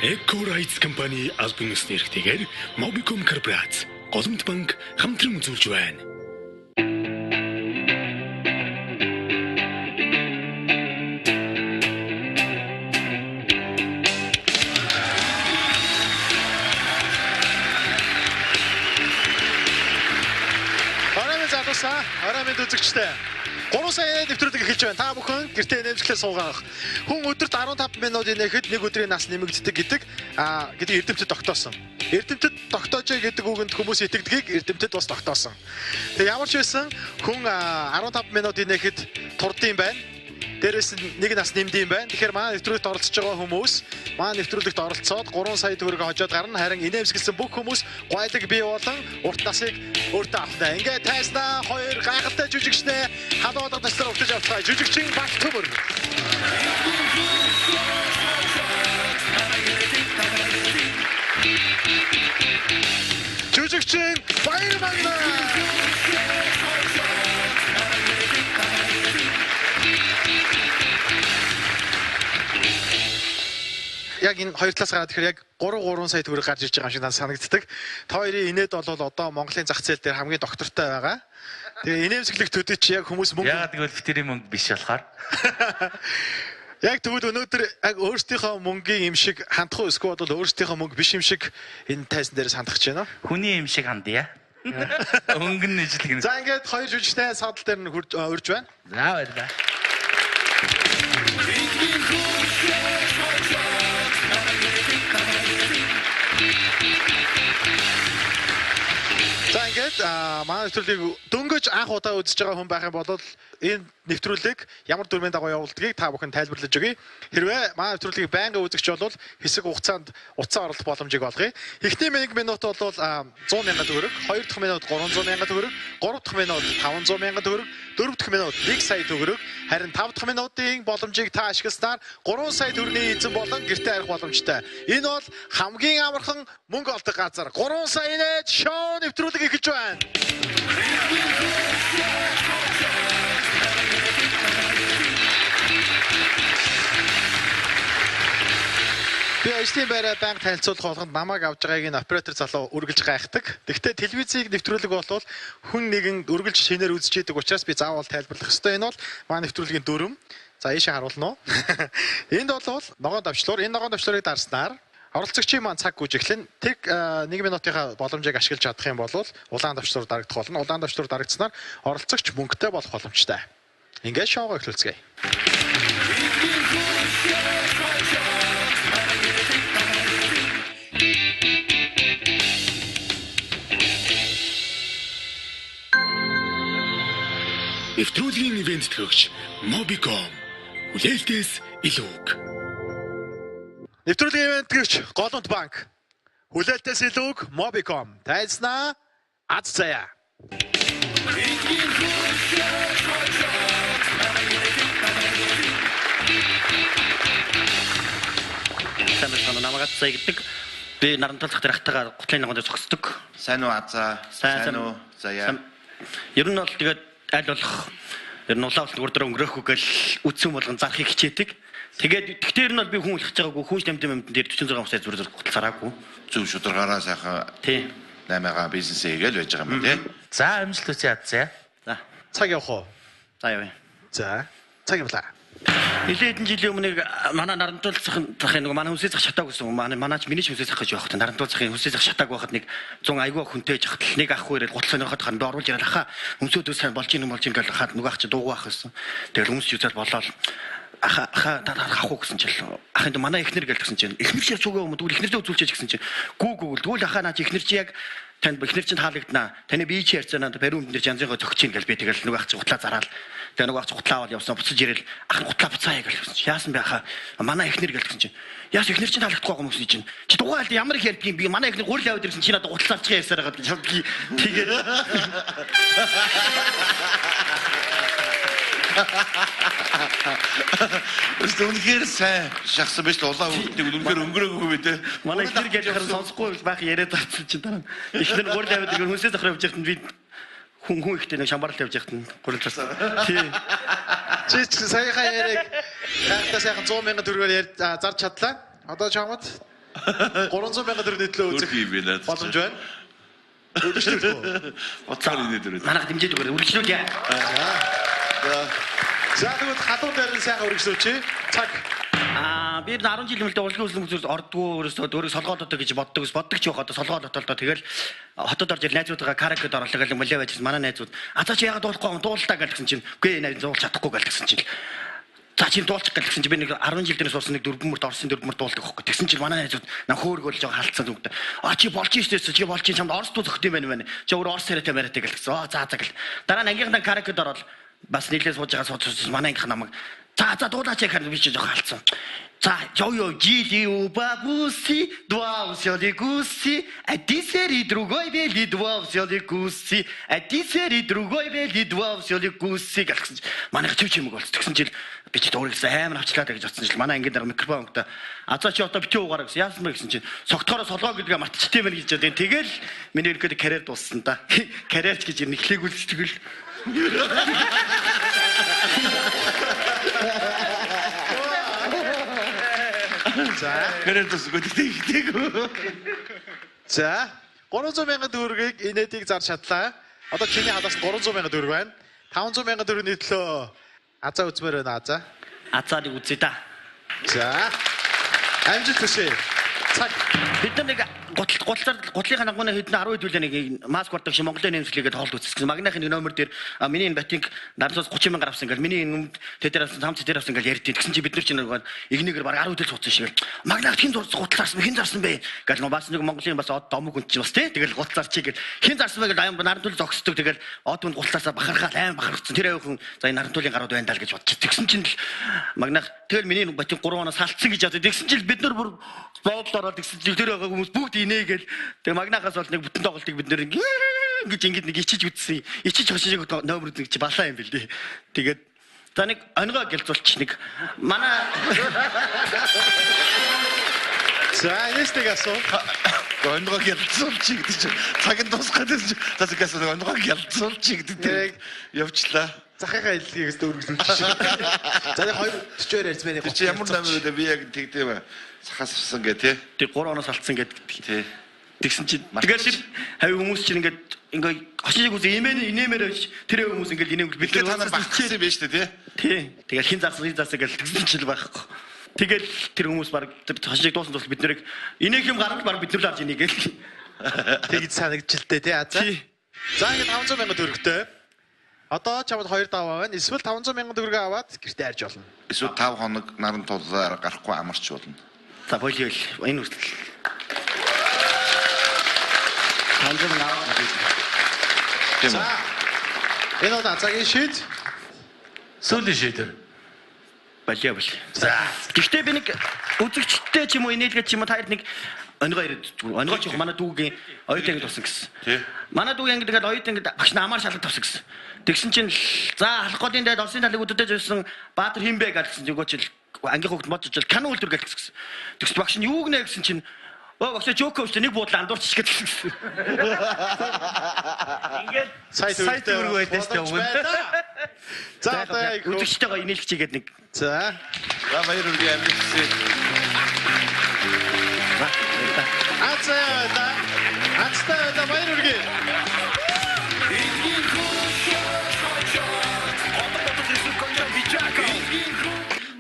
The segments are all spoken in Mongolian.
Eco-Rights компани албан ёсны эрхтэйгээр Mobicom Corporates, Голомт банк хамтран үзүүлж байна. Арамын үзэгчтэй 3 сая нэвтрүүлэг эхэлж байна. Та бүхэн гэртээ нэмжлээ суугаах. Хүн өдөрт 15 минут инээхэд нэг өдрийн нас нэмэгддэг гэдэг эрдэмтэд тогтоосон. Эрдэмтэд тогтоож гэдэг үгэнд хүмүүс итгэдгийг эрдэмтэд бас тогтоосон. Тэгээ ямар ч байсан хүн 15 минут инээхэд турдсан байна. Дээрээс нэг нас нэмдэм байна. Тэгэхээр манай нэвтрүүлэгт оролцож байгаа хүмүүс манай нэвтрүүлэгт оролцоод 3 сая төгрөг хожоод гарна. Харин инээмсэглсэн бүх хүмүүс гойлог бий болон урт насыг өөртөө авахтай. Ингээд тайснаа хоёр гайхалтай жүжигчнээ халуудаг таслаар өгч авцгаа. Жүжигчин Баг Төмөр. Жүжигчин Баяр Магна. Яг энэ хоёр талаас гараад тэгэхээр яг 3 сая төгрөг гарч ирж байгаа юм шиг надад санагддаг. Та хоёрын инээд бол одоо Монголын зах зээл дээр хамгийн доктортой байгаа. Тэгээ инээмсэглэх төдий чи яг хүмүүс мөнгө яагаад гэвэл битэрийн мөнгө биш болохоор. Яг тэгвэл өнөөдөр яг өөрсдийнхөө мөнгийн юм шиг хандах уу эсвэл бол өөрсдийнхөө мөнгө биш юм шиг энэ тайзан дээрээс хандах гэж байна уу? Хүний юм шиг хандъя. Өнгөн нэжлэг. За ингээд хоёр жүжигчтэй садал дээр нь урьж байна. За баярлалаа. За ингээд манай нэвтрүүлгийг дөнгөж анх удаа үзэж байгаа хүн байх юм бол энэ нэвтрүүлэг ямар дүрмийн дагуу явуулдгийг та бүхэн тайлбарлаж өгье. Хэрвээ манай нэвтрүүлгийг байнга үзэгч бол хэсэг хугацаанд утсан оролт боломжийг олгоё. Эхний 1 минут бол 100 сая төгрөг, 2 дахь минут 300 сая төгрөг, 3 дахь минут 500 сая төгрөг, 4 дахь минут 1 сая төгрөг, харин 5 дахь минутын боломжийг та ашигласнаар 3 сая төгрөгийн эзэн болон гэртээ арих боломжтой. Энэ бол хамгийн амархан мөнгө олдог газар. 3 сая инээд шоу нэвтрүүлэг эхэлж байна. Би ажлын байраа банк танилцуулах болгонд намайг авж байгааг энэ оператор залуу үргэлж гайхдаг. Гэхдээ телевизийг нэвтрүүлэг болвол хүн нэгэн үргэлж шинээр үзэж идэг учраас би заавал тайлбарлах ёстой. Энэ бол манай нэвтрүүлгийн дүрм. За ийшээ харуулна уу? Энд бол ногоон давчлуур. Энэ ногоон давчлуурыг дарснаар оролцогчийн маань цаг гүйж эхлэн тэг 1 минутынхаа боломжийг ашиглаж чадах юм бол улаан давчлуур дарагдах болно. Улаан давчлуур дарагдсанаар оролцогч мөнгөтэй болох боломжтой. Ингээд шоугаа эхлүүлцгээе. Нэвтрүүлгийн ивент төгч Mobicom. Хүлээлтээс илүүг. Нэвтрүүлгийн ивент төгч Голомт банк. Хүлээлтээс илүүг Mobicom. Тайзнаа аз заяа. Самбай намайг заяа гэдэг. Би наранталцах дээр хатагаа гутлын ногоонд зогсдог. Сайн уу азаа? Сайн уу заяа? Ер нь бол тэгээд аль болох ер нь улаан урд өнгөрөхгүй гэл үтсэн болгон зарахыг хичээдэг. Тэгээд тэгтэр нь бол би хүн үлгэж байгаагүй хүн тамдын юмд дээр 46 хүмүүсээ зүрх гутал зараагүй. Зөв шударгаараа сайхан тий 8-га бизнесээ хийгээл байж байгаа юм тий. За амжилт хүсье азаа. За цаг явах уу? За явъя. За цаг явлаа. Нилээдэн жилийн өмнө манай нарантуулцахын нэг манай хүнсээ зах шатааг гэсэн манаач миний хүнсээ зах гэж явах та нарантуулцахын хүнсээ зах шатааг байхад нэг 100 айгүй хүнтэй жахтал нэг ах хоёрыг гутал сонирхоод ханд оруулж ирэл аха хүнсөөдөө сайн болж ийн гэж хаад нөгөө ах чи дуугүй ах гэсэн. Тэгэл хүмүүс юзал болоод аха ахуу гэсэн чил ахын манай эхнэр гэл гэсэн чинь эхнэр шиг цугаа юм дүүл эхнэрдээ үзүүлчихэж гэсэн чинь гүү дүүл ахаа наа чи эхнэр чи яг танд эхнэр чинь таалагдана таны бие чи ярьцаанаа бариун дээр жанзыгаа зөгч ийн гэл би тэгэл нөгөө ах чи гутлаа зараал тэгээ нөгөө ах чи гутлаа аваад явсан буцаж ирэл ах гутлаа буцаая гэл гэсэн чинь яасан бэ ахаа манай эхнэр гэл гэсэн чинь яас эхнэр чинь таалагдахгүй юм гэсэн чинь чи дугаал ямар их ярьдгийг би манай эхнэр гурил аваад ирсэн чи надад гутлаа авчих ясаар гад би тэгээд Үнэхээр сайн шахсан биш л улаан хүүхдийг үнэхээр өнгөрөөгүй үү те. Манай ихнэр гэж харин сонсохгүй байх яриад авчихсан чи дараа. Ихнэр гурил аваад ирсэн хүнсээ захраа явж байхад би хүн ихтэй нэг шамбарал явж байхад гурил зарсан. Тий. Чи саяхан яриаг гайхалтай сайхан 100 сая төгрөгөөр зарж чадлаа. Одоо чамд 300,000 төгрөгийн төлөө үзэх боломж байна. Үргэлжлүүлэх. Боцоор инээд өрөө. Манайх дэмжиж өгөөрэй. Үргэлжлүүлье. За тэгвэл хадуу дээр нь сайхан үргэлжлүүлж. Цаг. Би 10 жил мөлдөө урлагийн үзлэн үзүүр ордгоо өөрөөсөө солгоод одоо гэж боддог ч явах одоо солгоод отолдоо тэгэл хотод орж ир найзуудаа каракед орлоо гэл мөлөө байж манай найзууд за чи ягаад дуулахгүй дуултаа гэлсэн чинь үгүй найз зуулж чадахгүй гэлсэн чинь за чи дуулчих гэлсэн чинь би нэг 10 жил дээрээс урсан нэг дөрвөн мөрт орсын дөрвөн мөрт дуулдаг хөхгүй тэгсэн чинь манай найзууд на хөөргөөл жоо халцсан зүгт чи болж штэ чи болж чамд орс дуу зөхт юм байна чи өөр орс яриатай яриатай гэлсэн за гэл дараа нь ангийнхаа каракед орол бас нийлээ сууж байгаа сууж манай ангийнх намайг за дуулаач яхаар би чи жоо халцсан. За, ёо, жили у бабуси, два усёли гуси, один сери другой бели, два усёли гуси, один сери другой бели, два усёли гуси гэсэн. Манайх чив чимэг болсон. Тэгсэн чил би ч дуурайсан амар авчлаа гэж бодсон чил манай ангийн дараа микрофон өгдөө. Азаа чи одоо битүү угаараа гэсэн. Яасан бэ гэсэн чинь согтоороо солгоо гэдгээ мартчихтээ мэн гэж бодсон. Тэгэл миний ихэд карьер дууссан да. Карьерч гэж нэхлээгүүл тэгэл. За. Гэрэлтс гүтгэдэг. За. 300,000 төгрөгийг инээдийг зарж чадлаа. Одоо чиний хадаас 300,000 төгрөг байна. 500,000 төгрөгийн төлөө азаа үзмээр байна азаа. Азааг үзье да. За. Амжилт хүсье. Цаг. Бид нэг гутлынхаа нагманы хэдэн 10 хэдүүлээ нэг маск бардаг шиг Монголын нэмслэгээд хоолд үзсэн. Магнахын нэг номер дээр миний энэ батинг 30,000 авсан гэл миний энэ тэдэрээс хамт дээр авсан гэл ярьдیں۔ Тэгсэн чи бид нар чинь нэг игнийгээр баг 10 хэдэл цуцсан шиг. Магнах хин гутлаарсан хин зарсан бэ гэл бас нэг Монголын бас од домог хүн чинь бас тий. Тэгэл гутлаар чи гэл хин зарсан бэ гэл нарантуул зогсдог. Тэгэл од хүн гутлаасаа бахархаад аим бахархсан. Тэр аяхүн за энэ нарантуулын гарууд байна даа л гэж бодчих. Тэгсэн чинь магнах тэгэл миний батинг 3 хоноо салтсан гэж бодсон. Тэгсэн чинь бид нар бүр боодлороо тэгсэн чинь тэр байгаа хүмүүс бүгд инээгээл тэг магнахаас бол нэг бүтэн тоглолтыг бид нэр ингэж ингэж нэг ичиж үтсэн. Ичиж хошиг номер үзэг чи балаа юм бэл дээ. Тэгээд за нэг онгоо гэлзуулч нэг манай За энэстэй асуу. Онгоо гэлзуулч гэдэг чи цагийн дуусгаад байсан. За тэгээс онгоо гэлзуулч гэдэг тэрийг явчлаа. Захихаа илгээс дөрвөлжүүлж шиг. За нэг 2:40 ярьж байна. Чи ямар намайг би яг тэгдэв сахаас авсан гэ тий. Тэг 3 оноос алдсан гэдэг тий. Тэгсэн чинь тэгэл хавь хүмүүс чинь ингээд хошиг үз инээмээр тэр хүмүүс ингээд инээмэл бид та нар багцсан юм байна шүү дээ тий. Тэгэл хин зарсан гэж тэгсэн чинь байхгүй. Тэгэл тэр хүмүүс баг тэр хошиг дуусан тул бид нэрийг инээх юм гаргал баг бид нар ларж инегээл. Тэгж санагдчихлээ тий азаа. За ингээд 500,000 төгрөгтэй. Одоо чамд 2 даваа байна. Эсвэл 500,000 төгрөг аваад гэртээ арж болно. Эсвэл 5 хоног наран тулаар гарахгүй амарч болно. За болио энэ үртэл. Ханзан аваад. За. Энэ одоо цагийн шийд. Сүүлийн шийдэр. Болио. За. Гэхдээ би нэг үзэгчтэй ч юм уу инээлгээд ч юм уу таар нэг онгоо ирээд онгоо ч манай дүүгийн оюутан ангид болсон гэсэн. Тий. Манай дүүгийн ангид тэгээд оюутан ангид багш намаар шалгад тавсан гэсэн. Тэгсэн чинь за халах голын дээд Оросын талыг үддэж байсан Баатар хин бэ гэсэн чинь өгөөч ангийн хөвгт мод жижиг канал үлдэр гэлсэн. Тэгс багш нь юу гэнэ гэсэн чинь багш жокоч нэг буудлаа андуурч гэсэн. Ингээд Сая төгрөг байдсан ч юм уу. За одоо яг үзэгчтэйгээ инээлгч хийгээд нэг. За. За баяр үргээ амжилт хүсье. Ацтай баяр үргээ.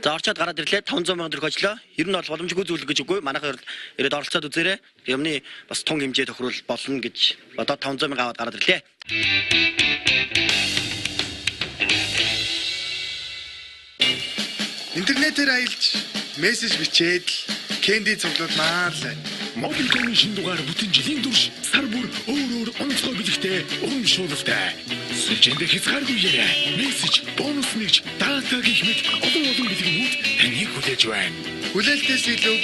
За орчоод гараад ирлээ 500,000 төгрөг хожлоо. Ер нь бол боломжгүй зүйл гэж үгүй. Манайхаар ирээд оролцоод үзээрэй. Юмны бас тун хэмжээ тохирол болно гэж одоо 500,000 аваад гараад ирлээ. Интернетээр аялж мессеж бичээд кэнди цуглууд маарлаа. Мобикомын шинэ дугаар бүтэн жилийн турш сар бүр өөр онцгой бэлэгтэй урамшуулалтай. Сүлжээндээ хязгааргүй яриа, мессеж, бонус нэгж, дата гэх мэт олон бэлгэмүүд таныг хүлээж байна. Хүлээлтээс илүү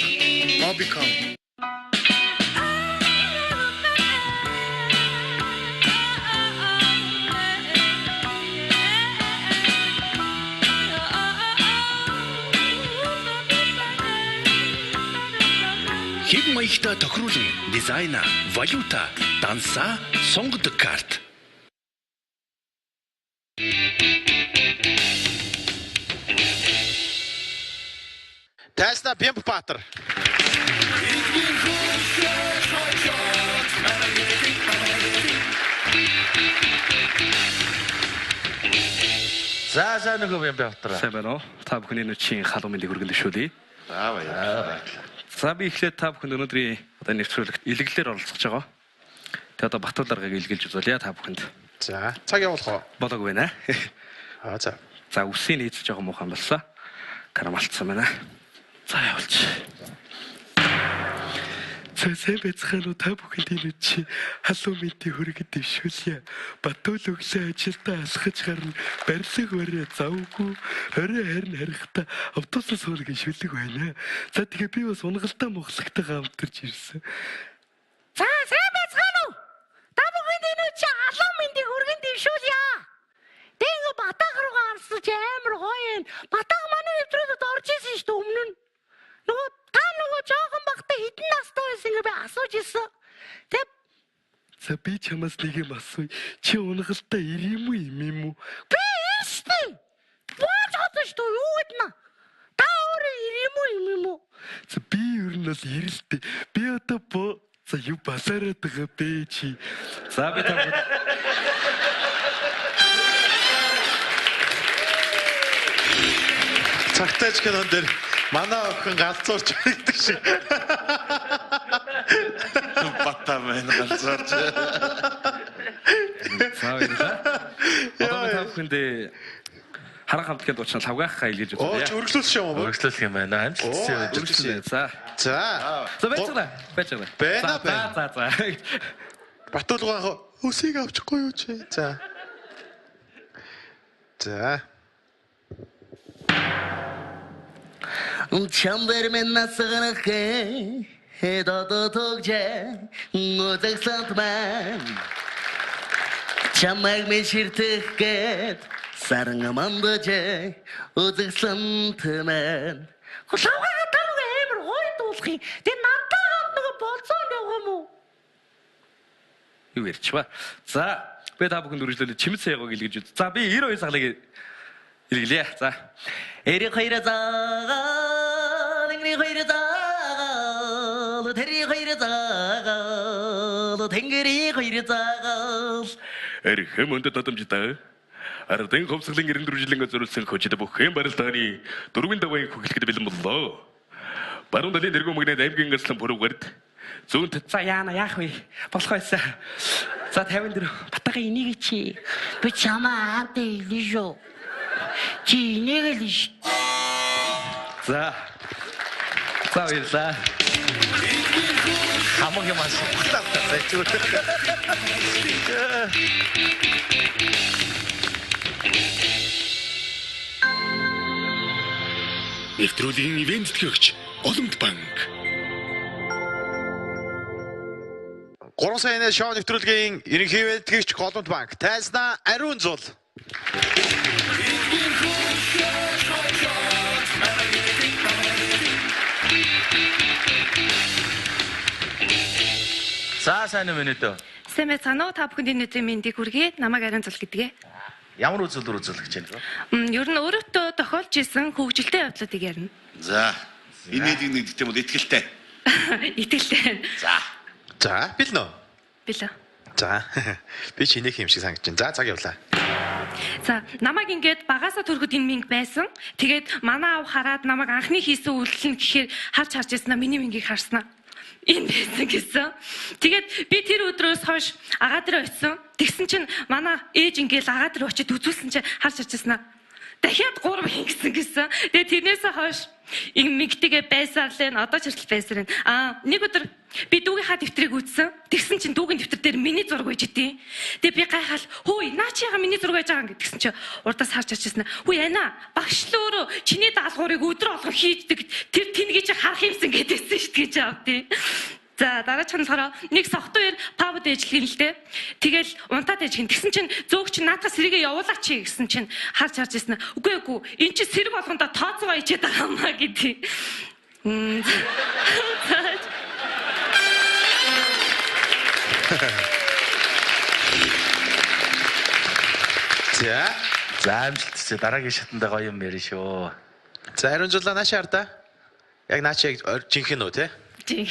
Mobicom. Хэв маягтай тохируулан дизайна, валюта, данса, сонгодог карт. Тайсна Бямб Баатар. За сайн нөгөө юм байтараа. Сайн байна уу? Та бүхний нүчийн халуун мэндийг хүргэн дэвшүүлье. За баярлалаа. За би эхлээд та бүхэнд өнөөдрийн одоо нэвтрүүлэгт илэглэлээр оролцож байгаа. Тэгээд одоо Батбол аргыг илгэлж үзүүлье та бүхэнд. За цаг явуулах уу? Болоогүй байна. За. За үсийг хийц жоохон муухан болсон. Карамалтсан байна. За явуулч. Сайн байцгаана уу та бүхэнд энэ чи халуун мэндийг хүргэн дэвшүүлье. Батбол өглөө ажилдаа алхаж гарна. Барилга бариа завгүй. Орой харин харихтаа автобусаас хөргөн шүлэг байна. За тэгээ би бас унгалдаа мохлогтойгоо хамтарч ирсэн. За сайн байцгаана уу? Та бүхэнд энэ чи халуун мэндийг хүргэн дэвшүүлье. Тэнгүү батаг руугаа арсаж амар гоё юм. Батаг манай нэвтрүүлэгт орж исэн шүү дээ өмнө нь. Нөгөө та нөгөө жоохон бахта хитэн настай байсан гэж би асууж ирсэн. Тэг. За би чамаас нэг юм асууя. Чи унгалдаа ирэм үү юм уу? Би ирсэн. Бууж чадсан шүү юу гэднэ? Та өөрөө ирэм үү? За би ер нь бол ирэлтэй. Би одоо за юу базараад байгаа бэ чи. За би та Цагтаач кинон дээр манай охин галзуурч байдаг шиг. Батаа мэн галзуурч. За одоо та бүхэнд харан хамтгийн дуучнал хавгаахаа илгээж үзье. Оо чи өргөжлүүлсэн юм уу? Өргөжлөх юм байна. Амжилт Өргөжлөө. За. За. Байцгаа. За. Батулгаа өсийг авчихгүй юу чи? За. За. Чамбермен насгарахэ хэдодо тогже ngозэгсантман чамайг мен ширтгэхэд сарангамандаж үзэгсантман Хулаагаа таагаа амар гоё дуулах юм. Тэг надад хамт нөгөө болцоонд явах юм уу? Юу ярьч ба. За би та бүхэнд үргэлжлүүлээ чимэд саягааг илгээж үз. За би 92 цаглыг илгэлье. За. эри хоёрзаа тэнгэрийн хоёрзаа тэри хоёрзаа тэнгэрийн хоёрзаа Эрхэмөнд татамжтай. Ардын хөвсглийн 94 жилийн зориулсан хөчөд бүхэн барилдааны 4-ийн давын хөглөхөд бэлэн боллоо. Баруун талын дэргүү мөгнөд аймгийн гаслан бүрүүгэрд зүүнт за яана яах вэ? Болох байсан. За 54 батагаа энийг чи Би чамаа хамт илээ шүү. Чи энийг л ш. за. За баярлаа. хамаг юм ашиг. Нэвтрүүлгийн ивент тэтгэгч Олимп банк. 3 саяны шоу нэвтрүүлгийн ерөнхий ивент тэтгэгч Голомт банк. Тайзнаа ариун зул. За сайн юм өнөөдөө. Сайн байцгаана уу? Та бүхэнд энэ өдрийн мэндийг хүргэе. Намайг Ариун Зул гэдгээ. Ямар үзүүлэлт үзүүлэх гэж байна вэ? Ер нь өөрөөдөө тохиолж исэн хөгжилтэй явдлуудыг ярина. За. Инээдэг нэг гэдэг юм бол итгэлтэй. Итгэлтэй. За, билнэ үү? Билээ. За. Би ч инех юм шиг санагдаж байна. За, цаг явлаа. За, намайг ингээд багасаа төрөхөд энэ минг байсан. Тэгээд манай аав хараад намайг анхны хийсэн үйлдэл нь гэхээр харж ирсэнаа миний мингийг харснаа. Энэ байсан гэсэн. Тэгээд би тэр өдрөөс хойш агаа дээр очисон. Тэгсэн чинь манай ээж ингээл агаа дээр очиж үзүүлсэн чинь харж ирсэнаа. Дахиад 3 хийгсэн гэсэн. Тэгээд тэрнээсээ хойш мигтэйгээ байсаарлаа. Одоо ч хүртэл байсаар байна. Нэг өдөр би дүүгийнхаа дэвтрийг үзсэн. Тэгсэн чинь дүүгийн дэвтэр дээр миний зураг байж идэв. Тэгээд би гайхал хөөе наа чи яга миний зураг байж байгаа гэдгсэн чинь урдаас харж ачсан. Хөөе яна багш л өөрөө чиний даалгаврыг өдөр болгон хийдэг. Тэр тэнийж харах юмсан гэдээсэн шүү дээ гэж аав тий. За дараач хонолохороо нэг софтвер павд ээжлэх юм л дээ. Тэгэл унтаад ээж гин. Тэгсэн чинь зөөгч наатаа сэргээ явуулаач гэсэн чинь харж ирсэн. Үгүй эн чинь сэрэг болгондоо тооцоо ичээд байгаа юмаа гэдэг. За амжилт дараагийн шатанда гоё юм ярина шүү. За, ариун зулаа наашаа хардаа. Яг наачаа жинхэнэ үү те? чинь.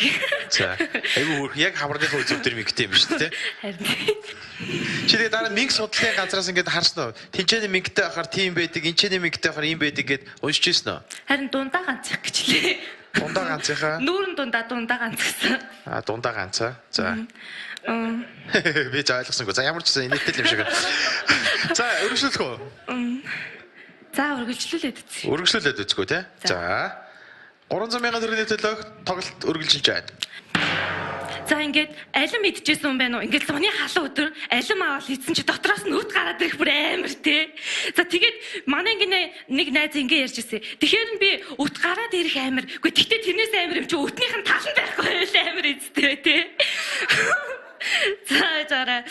За. Айгу яг хамрынхаа үзүүр дээр мэгтэй юм шүү дээ. Харин Чи тэгээ дараа минг судлалын газраас ингээд харсан уу? Тинчээний мэгтэй ахаар тийм байдаг, энчээний мэгтэй ахаар ийм байдаг гэд уншиж ирсэн үү? харин дундаа ганц их гэчлээ. Дундаа ганцынхаа. Нүүрэн дундаа ганц гэсэн. Дундаа ганцаа. За. Би ч ойлгосонгүй. За ямар ч гэсэн инээдтэй юм шиг. За, өргөжлөх үү? За үргэлжлүүлээд үзье. Өргөжлүүлээд үзгөө те. За. 300,000 төгрөгийн төлөөх тоглолт үргэлжилж байна. За ингээд алим идчихсэн юм байна уу? Ингээд зуны халуун өдөр алим аваад хийсэн чи дотроос нь үт гараад ирэх бүр амар тий. За тэгээд манай ингээд нэг найз ингээд ярьж ирсэн. Тэгэхээр би үт гараад ирэх амар. Үгүй тэгтээ тэрнээс амар юм чи үтнийх нь талан байхгүй байл амар эзтэй тий. За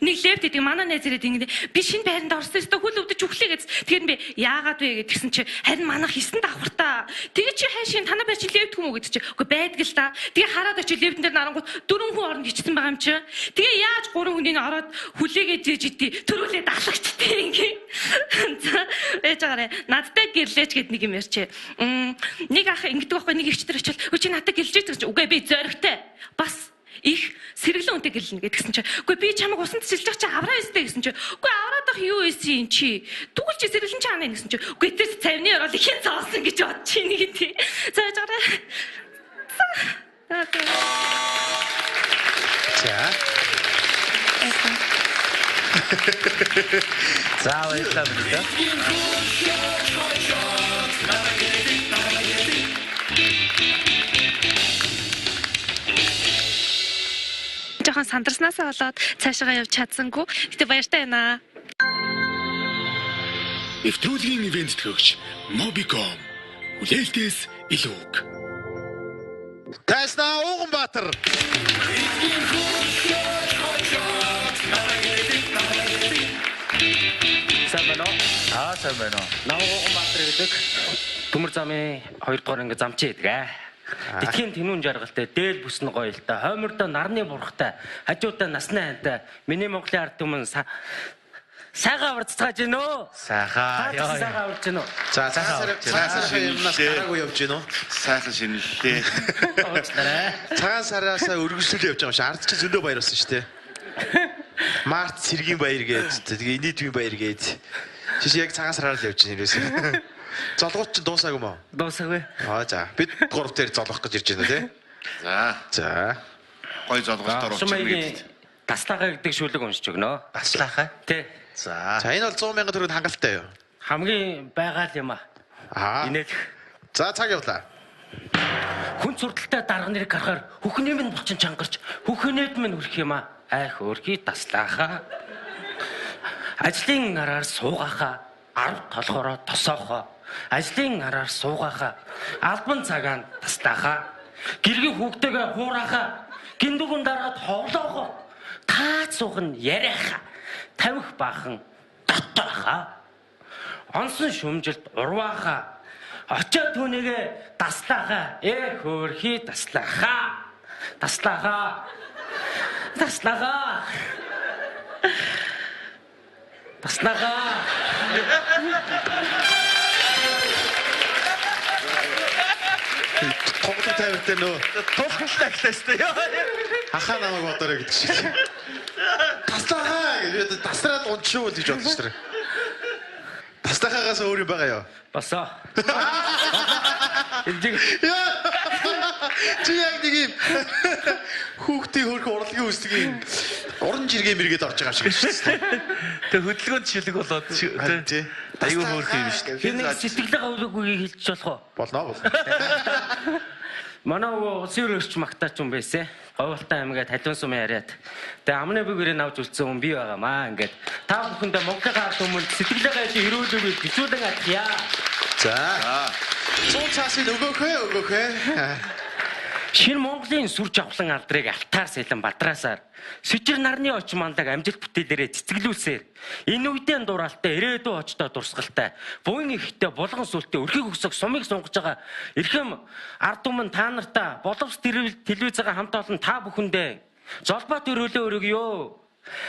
нэг лефт гэдэг манай найз ирээд ингээд би шинэ байранд орсон өстө хөл өвдөж өглөө гэж. Тэгэхээр би яагаад вэ гэдгсэн чи харин манайх 9 давхартаа. Тэгээ чи хайшин танаа байр чи лефт хүм үү гэдэг чи. Үгүй байдаг л та. Тэгээ хараад очи лефтэн дээр нарангууд 4 хүн оронд гिचсэн байгаа юм чи. Тэгээ яаж 3 хүнийг ороод хүлээгээд жиж идэв төрүүлээд ахлагчтай ингээ. За ээжаарэ надтай гэрлээч гэд нэг юм ярьчээ. Нэг ах ингэдэг байхгүй нэг ихчтэр очил. Үгүй чи надтай гэрлэж гэж. Үгүй би зоригтой. Бас их сэргэлэн үнтэй гэлнэ гэдгсэн чи. Үгүй би чамайг усанд шилжих чи авраа өстэй гэсэн чи. Үгүй авраадах юу ийсэн юм чи. Тэгвэл чи сэргэлэн чи анаа гэсэн чи. Үгүй тэр цавны орол ихэн зоосон гэж бод чи нэг тий. За яжгараа. За. За баярлалаа мэдээ. Жохон сандарснаасаа болоод цаашаа явж чадсангүй. Гэтэ баяртай байна. Нэвтрүүлгийн ивент төгч Mobicom. Хүлээлтээс илүүг. Тайснаа Уганбаатар. Сайн байна. Уганбаатар гэдэг төмөр замын 2 дугаар анги замчин гэдэг. Дэлхийн тэмүүн жаргалтай, дээл бүс нь гоё л та, хоймордоо нарны бургатай, хажуудаа насны хантай, миний Монголын ард түмэн сайгаа аварцгааж гинөө. Сайгаа аварч гинөө. За цаасаа юмнаас гараагүй явж гинөө. Сайхан шинэллээ. Цагаан сараасаа өргөжлөл явж байгаа юм шиг ард чи зөндөө баяр болсон шүү дээ. Март Сэргийн баяр гээд, тэгээ Инээдвийн баяр гээд. Чи яг цагаан сараар л явж байна ерөөсөө. Золгоч чи дуусаагүй мó? Дуусаагүй. За. Бид 3 дээр золгох гэж ирж байна тий. За. Гой золголтоор очсон гэдэг. Таслаага гэдэг шүлэг уншиж өгнө. Таслаага? Тий. За энэ бол 100,000 төгрөг хангалттай юу? Хамгийн байгаа л юм аа. Инээлх. За цаг явлаа. Хүн сурталтай дарга нэрийг харахаар бүхний минь булчин чангарч бүхнээд минь үрэх юм аа. Айх өрхий таслаахаа. Ажлын араар суугаахаа. Арав толгороо тосоохоо. Ажлын араар суугаахаа. Албан цагаан таслаахаа. Гэргийн хүүхдтэйгээ хуурахаа. Гиндүгэн дараад ховлоохоо. Таац суухан яриахаа. Тавих баахан дотоохаа. Онсон шүмжилт урваахаа. Очоо түүнийгээ таслаахаа. Хөөрхий таслаахаа. Таслаахаа. Таслаахаа. Таслаахаа. Тоглолт тавьтай нөө. Тулхалтай гэхлээстэй ёо. Хахаа намайг бодорой гэдэг шиг. Таслаахаа гэж тасраад уншгүй гэж бодсон шүү дээ. Таслахаагаас өөр юм байгаа юу? Басаа. Чи яг нэг юм хүүхдийн хөрх урлагийн үсгийн уран жиргээ мэргээд орж байгаа юм шиг шүү дээ. Тэг хөдөлгөөнд шилэг болоод тий. аюу хөөрх юм шүү дээ. Тэр сэтгэлээ говьгүй хэлж болох уу? Болно. Манай улсын өргөч магтаач юм байсан. Говьлтай аймгаад халуун сум яриад. Тэгээ амны бүгээрээ авч үлдсэн хүн би байгаамаа. Ингээд та бүхэндээ Монголын ард түмэнд сэтгэлээ гайж өрөөлөгөө бисүүлэн атгая. За. 100 цаасыг өгөөхөө. Шинэ Монголын сүр жавхлан алдрыг алтаар сэлэн бадраасаар сэжир нарны очим манлаг амжилт бүтээлээрээ цэцгэлүүлсээр энэ үедээ дураалтай ирээдүй очтой дурсгалтай буян ихтэй булган сүлтээ өрхийг өсөх сумыг сунгаж байгаа эрхэм ард түмэн та нартаа боловс телевизээр хамт олон та бүхэндээ золбоо төрөлөө өргөё.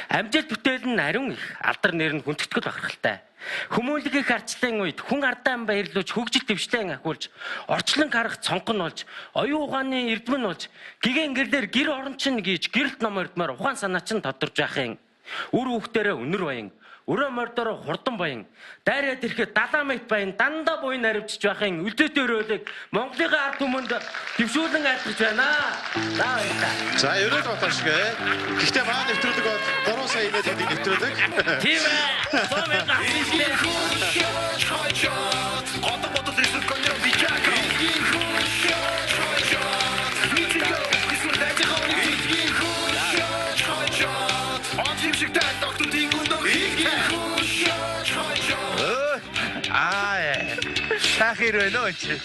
Амжилт бүтээл нь ариун их, алдар нэр нь хүндэтгэл бахархалтай. Хүмүүнлэгийн арчлалын үед хүн ардаан баярлуулж хөгжил дэвшлэн ахиулж, орчлон гарах цонхон болж, оюун ухааны эрдэмэн болж, гигэн гэрлэр гэр орон чинь гэж гэрэлт ном өрдмөр ухаан санаа чинь тодорж яахын. Үр хүүхдэрээ өнөр баян, өрөө мордороо хурдан баян, дайраад ирэхэд 70 м баян, дандаа буйн наривчж байхын үлдээтэй өрөөлөг Монголын ард түмэнд дэвшүүлэн айлтгаж байна. За ерөөд батар шиг. Гэхдээ маа нэвтрүүлэг бол 3 сая инээд нэвтрүүлэг. Тийм ээ. 100 мянга авчихлээ. Одоо бодол эсвэл контр бичака. Сахир байна уу чи?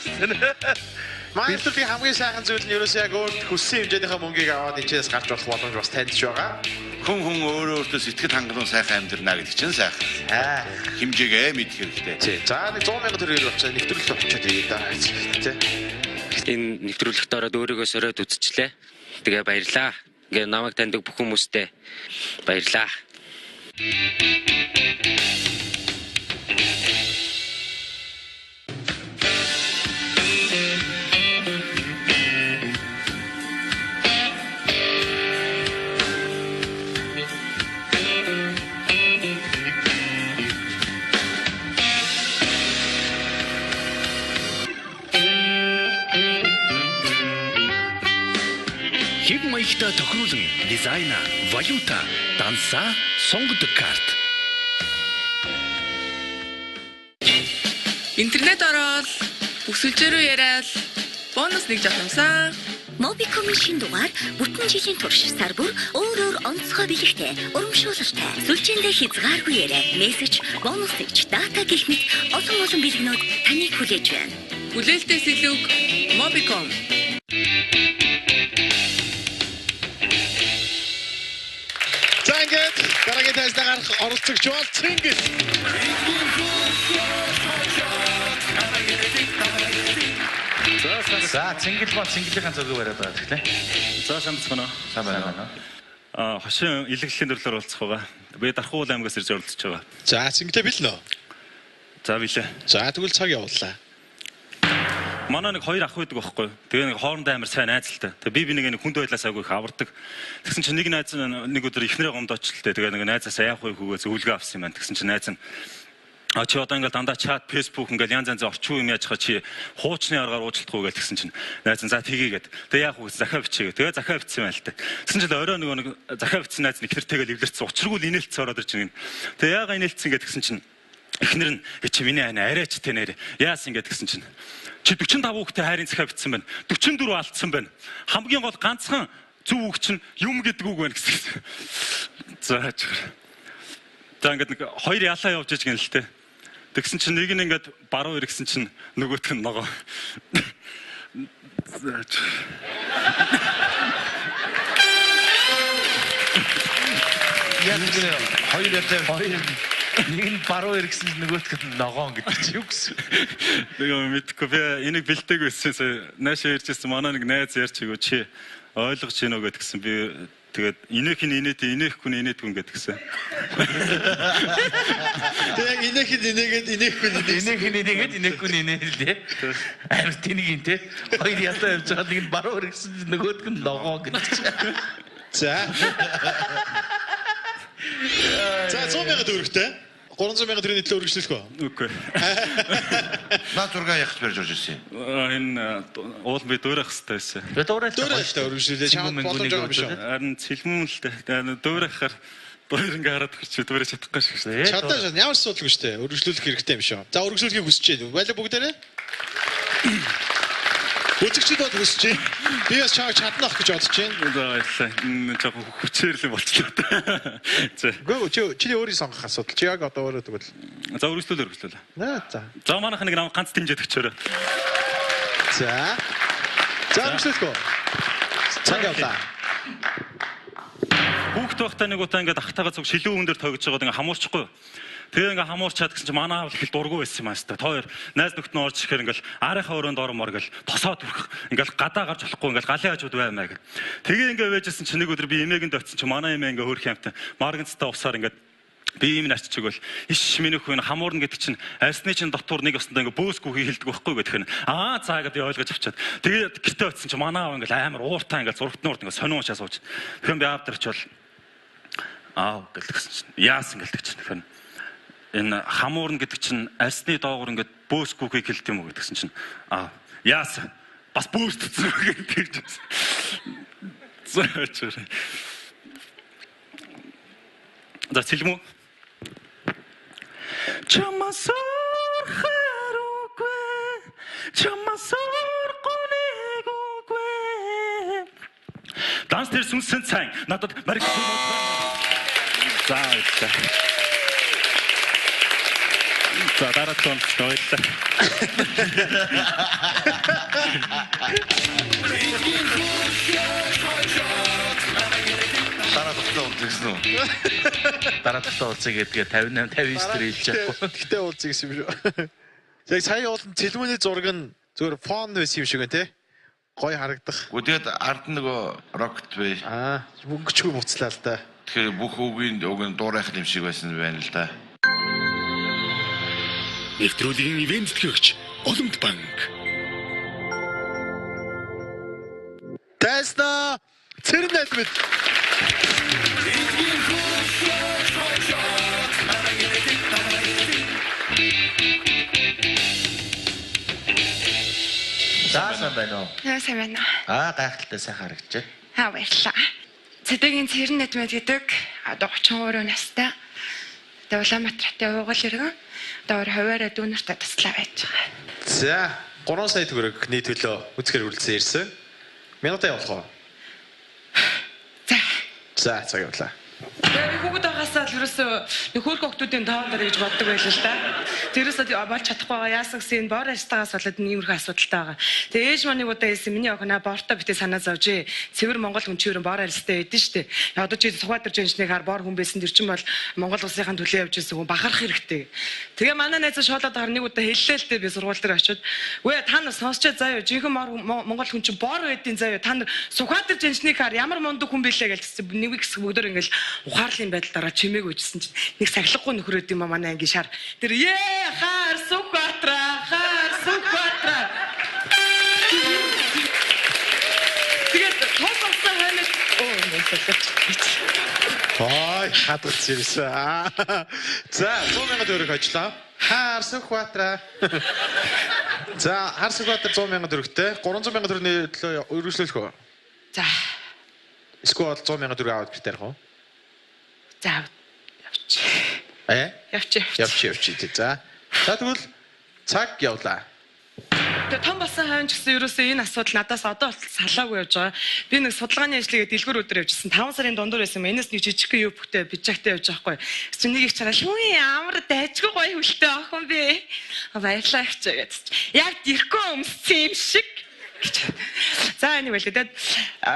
Манай нэвтрүүлгийн хамгийн сайхан зүйл нь ерөөсөө яг өөр хүссэн хэмжээнийхээ мөнгийг аваад ичээс гарч болох боломж бас танд ч байгаа. Хүн өөртөө сэтгэл хангалуун сайхан амьдрнаа гэдэг чинь сайхан. Хэмжээгээ мэдэх хэрэгтэй. Тий. За нэг 100 сая төгрөөр авчаа нэвтрүүлэлт очиод ирээ даа. Тий. Энэ нэвтрүүлэгт ороод өөрийгөө сориод үзчихлээ. Тэгээ баярлаа. Ингээ намайг таньдаг бүх хүмүүстээ баярлаа. Хэг маягтай тохируулан дизайна, валюта, дансаа сонгодог карт. Интернет ороод бүсэлж рүү яриад бонус нэг жавхамсан. Mobicom-ийн шинэ дугаар бүтэн жилийн турш сар бүр өөр онцгой бэлэгтэй, урамшуулалтай, сүлжээндээ хязгааргүйээрээ мессеж, бонус нэгж, дата гэх мэт олон бэлгэнүүд таныг хүлээж байна. Хүлээлтээс илүү Mobicom. За ингээд дараагийн тайзнаа гарах оролцогч бол Цингис. За Цингэл ба Цингэлийнхэн зөвгөө бариад байгаа тийм ээ. За сайн бацхан уу? Сайн байна. Хошин илэглэлийн төрлөөр уулзах байгаа. Би Дархуул аймгаас ирж оролцож байгаа. За Цингэлээ бэлнэ үү? За билээ. За тэгвэл цаг явууллаа. Манай нэг хоёр ах байдаг байхгүй. Тэгээ нэг хоорондоо амар сайн найзалтай. Тэгээ би нэг хүнд байдлаас айгүй их авардаг. Тэгсэн чинь нэг найз нэг өдөр ихнэрээ гомдоочлээ. Тэгээ нэг найзаасаа яах вэ хүүгээ зөвлөгөө авсан юм байна. Тэгсэн чинь найз нь чи одоо ингээл дандаа чат, фэйсбુક ингээл янз янзын орчин юм яаж хаа чи хуучны аргаар уучлахгүй гэж тэгсэн чинь найз нь за тгийгээд тэгээ яах вэ захаа бичээгээ. Тэгээ захаа бичсэн байл та. Тэгсэн чинь орой нэг захаа бичсэн найз нь ихнэртэйгээ эвлэрсэн. Учиргүй инээлтсэн ороод ирж байгаа юм. Тэгээ яага инээлтсэн гэж тэгсэн чинь ихнэр нь чи миний ань арайч тэ нэр яасан гэж тэгсэн чинь чи 45 хүүхдээ хайрын захаа бичсэн байна. 44 алдсан байна. Хамгийн гол ганцхан зөв үг чинь юм гэдэг үг байна гэсэн. За ингээд нэг хоёр ялаа явж иж гэн л тэ. Тэгсэн чинь нэг нь ингээд баруун иргсэн чинь нөгөөх нь ногоо. Яг нэг хоёр ятаа нэг нь баруун иргсэн чинь нөгөөх нь ногоон гэдэг чи юу гэсэн. Тэгээ мэдгүй би энийг бэлтээг байсан. Наашаа иржсэн манай нэг найз ярьчихгүй чи ойлгож гинөө гэдгсэн би тэгээд инээх нь инээт инээхгүй нь инээдгүй гэдгсэн. Тэгээд инээх нь инээгээд инээхгүй нь инээх нь инээгээд инээхгүй нь инээлээ. Амар тэнийг юм те. Хоёр ятаа явж байгаа нэг нь баруун иргсэн чинь нөгөөх нь ногоон гэдэг чи. За. За 100,000 төгрөгтэй 300,000 төгрөгийн төлөө үргэлжлүүлэх үү? Үгүй. Наа зураг яхаж барьж орж ирсэн. Энэ уул би дуурайх хэрэгтэй байсан. Би дуурайх үргэлжлүүлээ. Чамд боломж байгаа биш үү? Харин цэлмэн л дээ. Дуурайхаар хоёр ингээ хараад өгч дуурайж чадахгүй шүү дээ. Чадаа ямар ч асуудалгүй шүү дээ. Үргэлжлүүлэх хэрэгтэй юм шүү. За үргэлжлүүлэхийг хүсэж байна. Байлаа бүгдээрээ. Үзэгчид бол хүсэж байна. Би бас чааг чаднах гэж бодож байна. За баярлалаа. Энэ жоо хүчээр л болчихлоо. За. Гөө чи өөрийн сонгох асуудал. Чи яг одоо өөрөө тэгвэл. За үргэлжлүүлээ. За. За манайх нэг ганц дэмжээд өгчөөрэй. За. За үргэлжлүүлэхгүй. Цаг явлаа. Хүүхд байхдаа нэг удаа ингээд ахтайгаа цуг шилэн хүн дээр тогж байгаад ингээд хамуурчихгүй. Тэгээ ингээ хамуурчаад гэсэн чинь манай аав их дургу байсан юм аа хэвээр. Тоор найз нөхд нь орж ирэхээр ингээл арийнхаа өрөөнд ормор гэл тосоод хүрэх. Ингээл гадаа гарч болохгүй ингээл галын хажууд баймаа гэл. Тэгээ ингээ байжсэн чинь нэг өдөр би эмээгэнд очсон чинь манай эмээ ингээ хөрх юмтай марганцтай усаар ингээ би юм наччихвал иш минийх хүн хамуурна гэдэг чинь арсны чинь дотор нэг өстөндөө ингээ бөөсгүй хэлдэг байхгүй гэдэг нь заа гэдэг ойлгож авчаад тэгээд гэртээ очсон чинь манай аав ингээл амар ууртаа ингээл зургтнуурд ингээ сониуучаа сууж. Тэгэхээр би аав дэрч бол гэлдэгсэн чинь яасан гэлдэг чинь тэгэхээр энэ хамуурна гэдэг чинь арсны доогуур ингээ бөөсгүй хэлдэг юм уу гэдгсэн чинь яасан бас бөөсдсөн гэдэг. За цэлмүү Чамасор харугүй Чамасор гонэггүй Данс дээр сүнсэн цай надад марик За дараагийн ойлаа. Дараагийн уулзъя гэдгээ 58 59 дээр хэлж байгаа. Тэгтээ уулзъя гэсэн юм шүү. Яг сая бол цэлмүүний зураг нь зөвхөн фон байсан юм шиг байна те. Гой харагдах. Тэгээд ард нөгөө рокет бай. Мөнгөчгүй буцлаа л да. Тэгэхээр бүх үгийн дуурайх юм шиг байсан байна л да. Нэвтрүүлгийн ивент тэтгэгч Олимп банк. Тэсна цэрнэт мэд. Заасан байна уу? Сайн байна. Гайхалтай сайхан харагджээ. Баярлалаа. Цэдэгийн цэрнэт мэд гэдэг 33 настай. Улаанбаатартай уугуул иргэн. Доор хуваараа дүүнэртээ таслаа байж байгаа. За 3 сая төгрөг нийтлөө үзгээр хүрэлцэн ирсэн. Минутаа явуулах уу? За цаг явуулаа. Хүүхэд байгаасаа л ерөөсөө нөхөр хүүхдүүдийн тоон дээр гэж боддог байлаа л да. Тэрээсээ болж чадахгүй байгаа яасан гэсэн боор ажтагаас болоод иймэрхүү асуудалтай байгаа. Тэгээ ээж маань удаа хэлсэн миний охиноо боортой битээ санаа зовж. Цэвэр Монгол хүн чигээр боор арьстай байдэн штэ. Одоо чи Сүхбаатар жанчныг хар боор хүн байсан тэр чинь бол Монгол улсынхаа төлөө явж ирсэн хүн бахарах хэрэгтэй. Тэгээ манай найз шоолоод байгаа нэг удаа хэллээ л дээ би сургууль дээр очиод. Үе та нар сонсчоо заяа жинхэнэ Монгол хүн чинь боор байдیں۔ Заяа та нар Сүхбаатар жанчныг хар ямар мундаг хүн билээ гэж нэг их бүгдөө ингээл ухаарлын байдлаараа чимээг үжсэн чинь нэг сахилахгүй нөхрөөд юм манай ангийн шар. Тэр хаар Сүхбаатар. Тэгээд тоосоо хэмээн хадгалж ирсэн. За 100,000 төгрөг ажиллаа. Хаар Сүхбаатар. За хаар Сүхбаатар 100,000 төгрөгтэй 300,000 төгрөгийн төлөө өргөжлөх үү? За. Эсвэл 100,000 төгрөг аваад гэртээ ярих уу? За явчих. Явчих. За тэгвэл цаг явлаа. Тэгээ том болсон хойно ч гэсэн ерөөсөө энэ асуудал надаас одоо салаагүй явж байгаа. Би нэг судалгааны ажлыгээ дэлгүүр өдөр явжсэн. 5 сарын дундуур байсан. Энэс нэг жижиг юу бүхтэй бижагтай явж байгаа хгүй. Чи нэг их чараа шүүе амар дайчгүй гоё хөлтэй охин би. Баярлалаа гэж тэгээд. Яг дэрхүү өмссөн юм шиг. За энэ байлээ. Тэгээд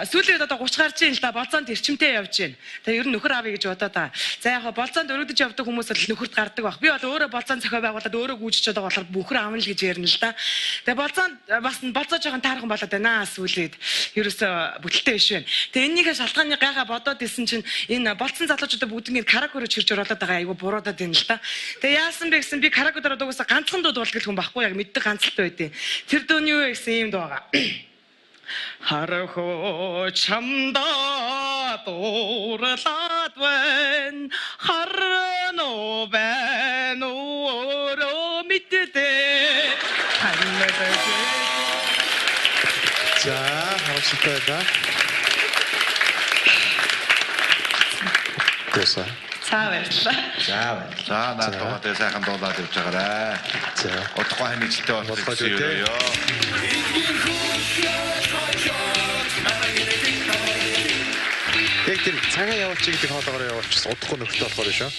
сүүлийн одоо 30 гарч ийн л да болцоонд эрчимтэй явж байна. Тэгээд ер нь нөхөр авъя гэж бодоод байгаа. За яг болцоонд өргөдөж явдаг хүмүүс л нөхөрт гардаг баг. Би бол өөрөө болцоон зохио байгуулад өөрөө гүйжиж байгаа болохоор бүхэр авна л гэж ярина л да. Тэгээд болцоонд бас болцоо жоохон таархан болоод байна сүүлээд. Ерөөсөө бүтэлтэй биш байна. Тэгээд энэнийхээ шалтгааны гайхаа бодоод исэн чинь энэ болцсон залуучуудаа бүгднийг каракурж хэрж оруулаад байгаа айгу буруудаад байна л да. Тэгээд яасан бэ гэсэн би каракудаар дуусаа ганцхан дууд болтгол хүн байхгүй яг мэддэг ганцлалт байдیں۔ Тэр дууны юу гэсэн юм дуу байгаа. Харахо чамда дурлаад байна харно байна өрөө мэддээ За хааштай да. Тэсэ. Цааварлаа. За надад сайхан дуулаад явж байгаарай. За удахгүй хэмжээтэй болчихсон юм ёо. Яг тэр цагаа явуулчих гэдэг хоолоогоор явуулчихсан удахгүй нөхдөд болохоор шүү.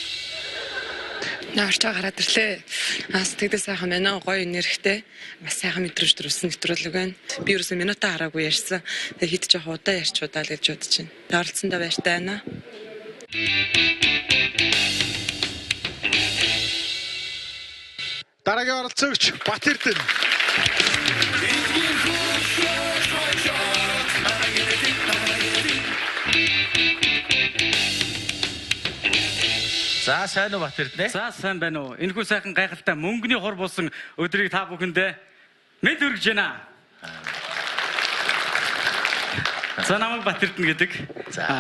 Нааштай гараад ирлээ. Тэгдээ сайхан байна. Гоё нэрхтэй. Бас сайхан мэдрэмж төрүүлсэн нэвтрүүлэг байна. Би ерөөсөө минутаа хараагүй ярьсан. Тэгээ хэд ч удаа ярьчудаа л гэж бодож байна. Тэ оролцсондоо баяртай байна. Дараагийн оролцогч Бат Эрдэнэ. За сайн уу Бат Эрдэнэ? За сайн байна уу? Энэхүү сайхан гайхалтай мөнгөний хор болсон өдрийг та бүхэндээ мэд хүргэж байна. За намайг Бат Эрдэнэ гэдэг.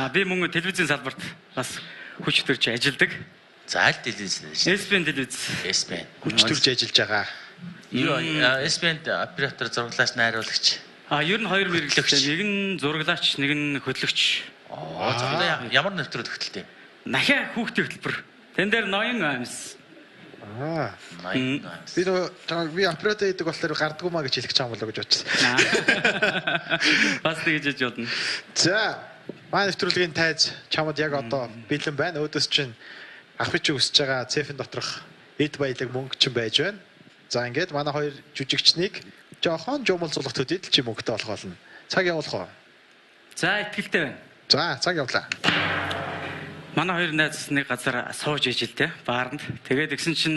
Би мөн телевизийн салбарт бас хүч төрж ажилладаг. За аль телевиз? SBN телевиз. SBN. Хүч төрж ажиллаж байгаа. Юу SBN оператор зураглаач найруулагч. Ер нь хоёр мэргэжлтэй. Нэг нь зураглаач, нэг нь хөтлөгч. За ямар нэвтрүүлэг хөтөлтэй? Нахиа хүүхдийн хөтөлбөр. Тэн дээр ноён амьс. Би оператор гэдэг болохоор гардгуу маа гэж хэлэх чам болоо гэж бодчихсон. Бас тэгж яж болно. За, манай нэвтрүүлгийн тайз чамд яг одоо бэлэн байна. Өөдөөс чинь ах бич өсөж байгаа цефэн доторх эд баялаг мөнгө ч байж байна. За ингээд манай хоёр жүжигчнийг жоохон жумалзуулах төдийд чи мөнгөтэй болох болно. Цаг явуулах уу? За, итгэлтэй байна. За, цаг явуулаа. Манай хоёр найз нэг газар сууж ижил те баарнд. Тэгээд игсэн чинь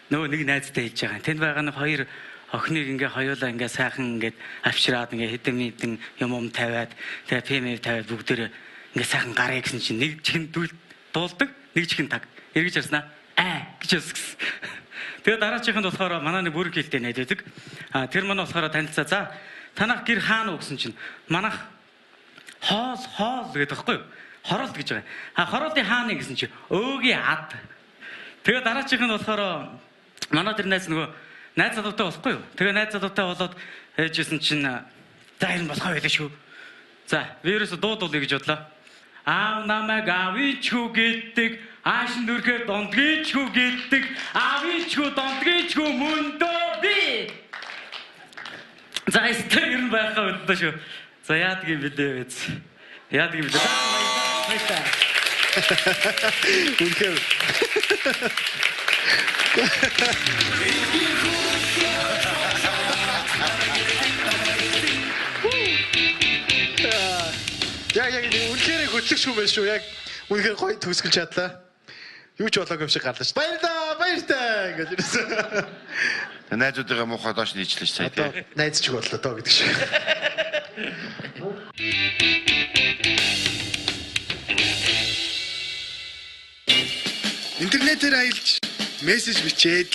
нөгөө нэг найзтай хэлж байгаа. Тэнд байгаа нэг хоёр охиныг ингээ хоёулаа ингээ сайхан ингээ авчираад ингээ хэдэн юм тавиад тэгээ ПМ тавиад бүгдээр ингээ сайхан гараа гэсэн чинь нэг чихэн дуулдаг, нэг чихэн таг. Эргэж ярьснаа гэж өсгсөн. Тэгээ дараачихынд болохоор манай нэг бүрэг хэлтэй найддаг. Тэр манай болохоор танилцаа. За танах гэр хаана уу гэсэн чинь манах хоол гэдэг байхгүй юу? Хороолт гэж байгаа. Хороолтын хааны гэсэн чи өөгийн ад. Тэгээ дараачихынд болохоор манай тэр найз нөгөө найз залуутай болохгүй юу? Тэгээ найз залуутай болоод ээжсэн чинь за энэ болохоо байлаа шүү. За би ерөөсө дуудуулъя гэж бодлоо. Аав намайг авичгүй гэдэг, аашин дүрхээр дондгийчгүй гэдэг, авичгүй дондгийчгүй мөндөө би. За эсвэл ер нь байхаа бодлоо шүү. За яадаг юм бэлээ биз. Яадаг юм бэлээ. Үнэхээр яг үнэхээр хөтлөгч хүн байх шүү. Яг үнэхээр гоё төгсгөл чадлаа. Юу ч болоогүй юм шиг гарлаа. Баярлалаа гэж ирсэн. Найзуудыгаа муухай доош нийчлээ сая тий. Найз ч боллоо доо гэдэг шиг. Интернетээр аялж, мессеж бичээд